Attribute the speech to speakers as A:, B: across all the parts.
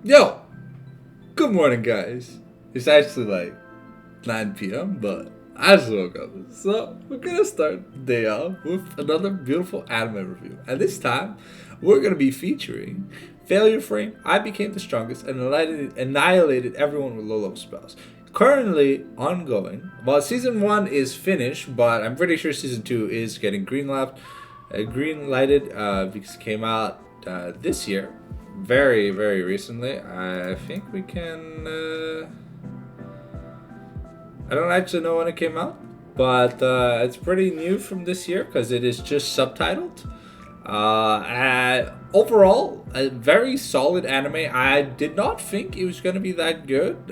A: Yo, good morning, guys. It's actually like 9 p.m., but I just woke up. So, we're gonna start the day off with another beautiful anime review. And this time, we're gonna be featuring Failure Frame, I Became the Strongest, and annihilated everyone with low level spells. Currently ongoing. Well, season 1 is finished, but I'm pretty sure season 2 is getting green lighted because it came out this year, very very recently. I think we can. I don't actually know when it came out, but it's pretty new from this year because it is just subtitled. Overall, a very solid anime. I did not think it was going to be that good,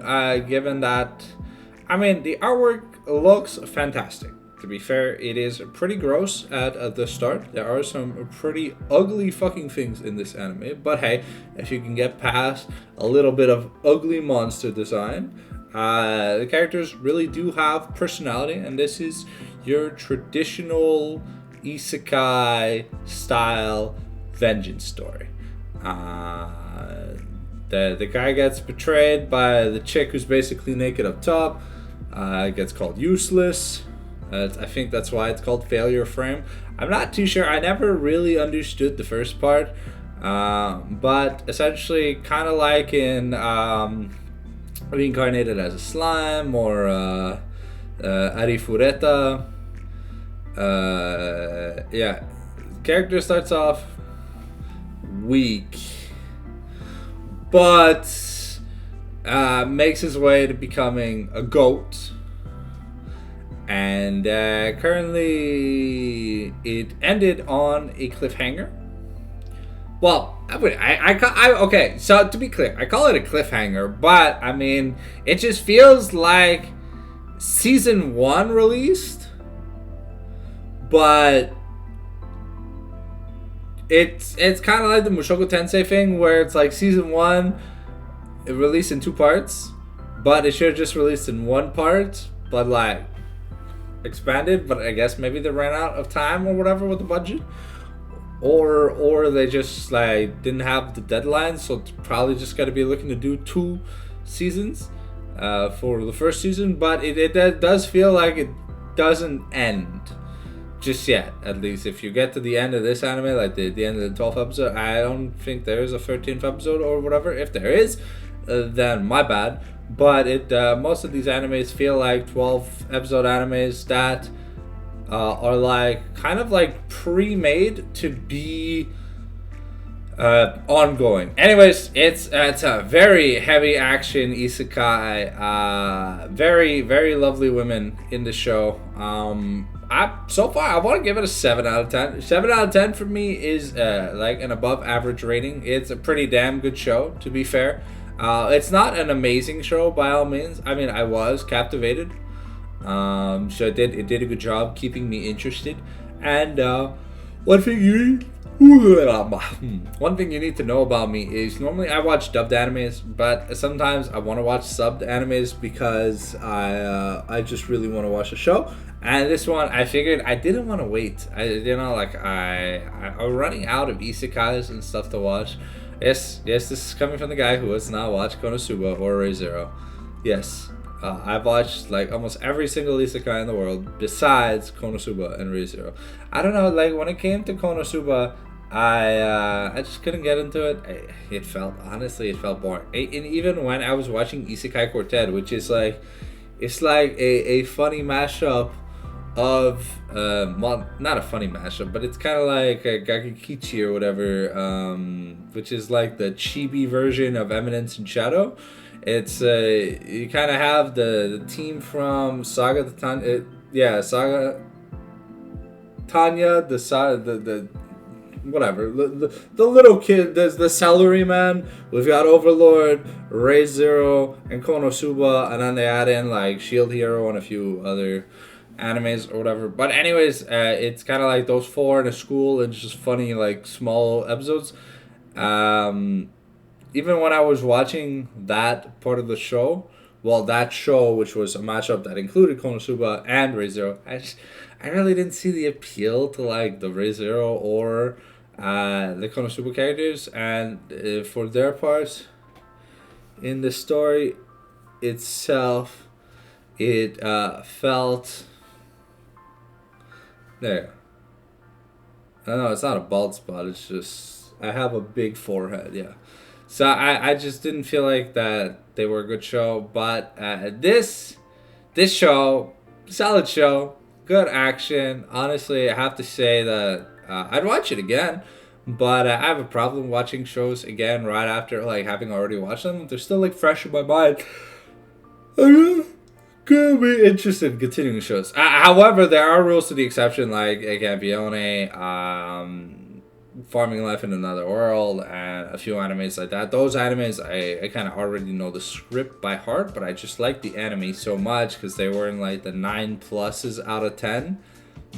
A: given that, I mean, the artwork looks fantastic. To be fair, it is pretty gross at the start. There are some pretty ugly fucking things in this anime, but hey, if you can get past a little bit of ugly monster design, the characters really do have personality, and this is your traditional isekai style vengeance story. The guy gets betrayed by the chick who's basically naked up top. Gets called useless. I think that's why it's called Failure Frame. I'm not too sure. I never really understood the first part, but essentially, kind of like in reincarnated as a slime or Arifureta. Yeah, character starts off weak, but makes his way to becoming a goat. And currently, it ended on a cliffhanger. Well, okay. So to be clear, I call it a cliffhanger, but I mean, it just feels like season 1 released, but it's kind of like the Mushoku Tensei thing, where it's like season 1 it released in 2 parts, but it should have just released in 1 part, but like expanded. But I guess maybe they ran out of time or whatever with the budget, or they just like didn't have the deadline, so it's probably just got to be looking to do 2 seasons for the first season. But it does feel like it doesn't end just yet. At least if you get to the end of this anime, like the end of the 12th episode, I don't think there is a 13th episode or whatever. If there is, then my bad. But most of these animes feel like 12 episode animes that are like kind of like pre-made to be ongoing. Anyways, it's a very heavy action isekai. Very very lovely women in the show. So far I want to give it a 7 out of 10. 7 out of 10 for me is like an above average rating. It's a pretty damn good show, to be fair. It's not an amazing show by all means. I mean, I was captivated. So it did a good job keeping me interested. And one thing you one thing you need to know about me is normally I watch dubbed animes, but sometimes I want to watch subbed animes because I just really want to watch the show. And this one, I figured I didn't want to wait. I'm running out of isekais and stuff to watch. Yes, this is coming from the guy who has not watched Konosuba or Re:Zero. Yes, I've watched like almost every single isekai in the world besides Konosuba and Re:Zero. I don't know, like when it came to Konosuba, I just couldn't get into it. It felt boring. And even when I was watching Isekai Quartet, which is like, it's like a funny mashup of well, not a funny mashup, but it's kind of like a Gakikichi or whatever, which is like the chibi version of Eminence and Shadow. It's you kind of have the team from Saga the Saga Tanya, the whatever, the little kid. There's the salary man. We've got Overlord, Re:Zero, and Konosuba, and then they add in like Shield Hero and a few other animes or whatever. But anyways, it's kind of like those 4 in a school, and just funny like small episodes. Even when I was watching that part of the show, well, that show, which was a matchup that included Konosuba and Re:Zero, I really didn't see the appeal to like the Re:Zero or the Konosuba characters, and for their part, in the story itself, it felt there. I don't know, it's not a bald spot. It's just I have a big forehead. Yeah, so I just didn't feel like that they were a good show. But this show, solid show, good action. Honestly, I have to say that I'd watch it again. But I have a problem watching shows again right after like having already watched them. They're still like fresh in my mind. I'm gonna be interested in continuing shows. However, there are rules to the exception, like Campione, Farming Life in Another World, and a few animes like that. Those animes, I kind of already know the script by heart, but I just like the anime so much because they were in like the 9 pluses out of 10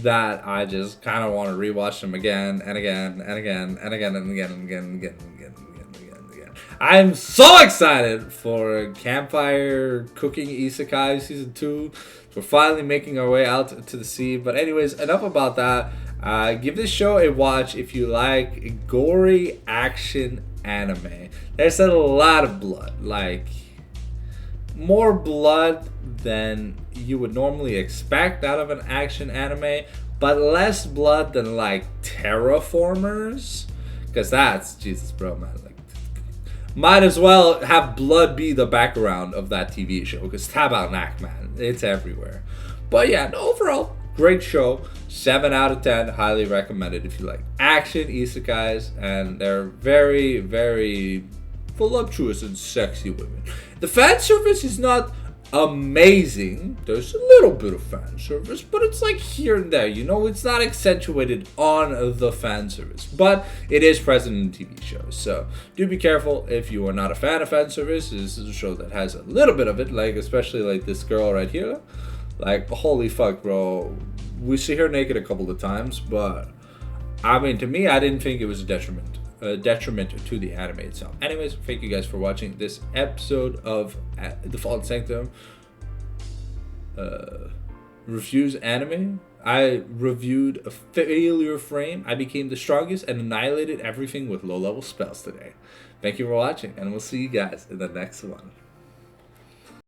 A: that I just kind of want to rewatch them again and again and again and again and again and again and again and again and again and again. I'm so excited for Campfire Cooking Isekai Season 2. We're finally making our way out to the sea. But anyways, enough about that. Give this show a watch if you like gory action anime. There's a lot of blood, like more blood than you would normally expect out of an action anime, but less blood than like Terraformers, because that's Jesus, bro, man. Like, might as well have blood be the background of that TV show, because Tabarnak, man, it's everywhere. But yeah, no, overall, great show. 7 out of 10, highly recommended if you like action isekais, and they're very, very voluptuous and sexy women. The fan service is not amazing. There's a little bit of fan service, but it's like here and there, you know, it's not accentuated on the fan service, but it is present in TV shows. So do be careful if you are not a fan of fan service. This is a show that has a little bit of it, like especially like this girl right here. Like, holy fuck, bro. We see her naked a couple of times, but I mean, to me, I didn't think it was a detriment to the anime itself. Anyways, thank you guys for watching this episode of The Fallen Sanctum reviews anime. I reviewed a failure frame. I became the strongest and annihilated everything with low-level spells today. Thank you for watching, and we'll see you guys in the next one.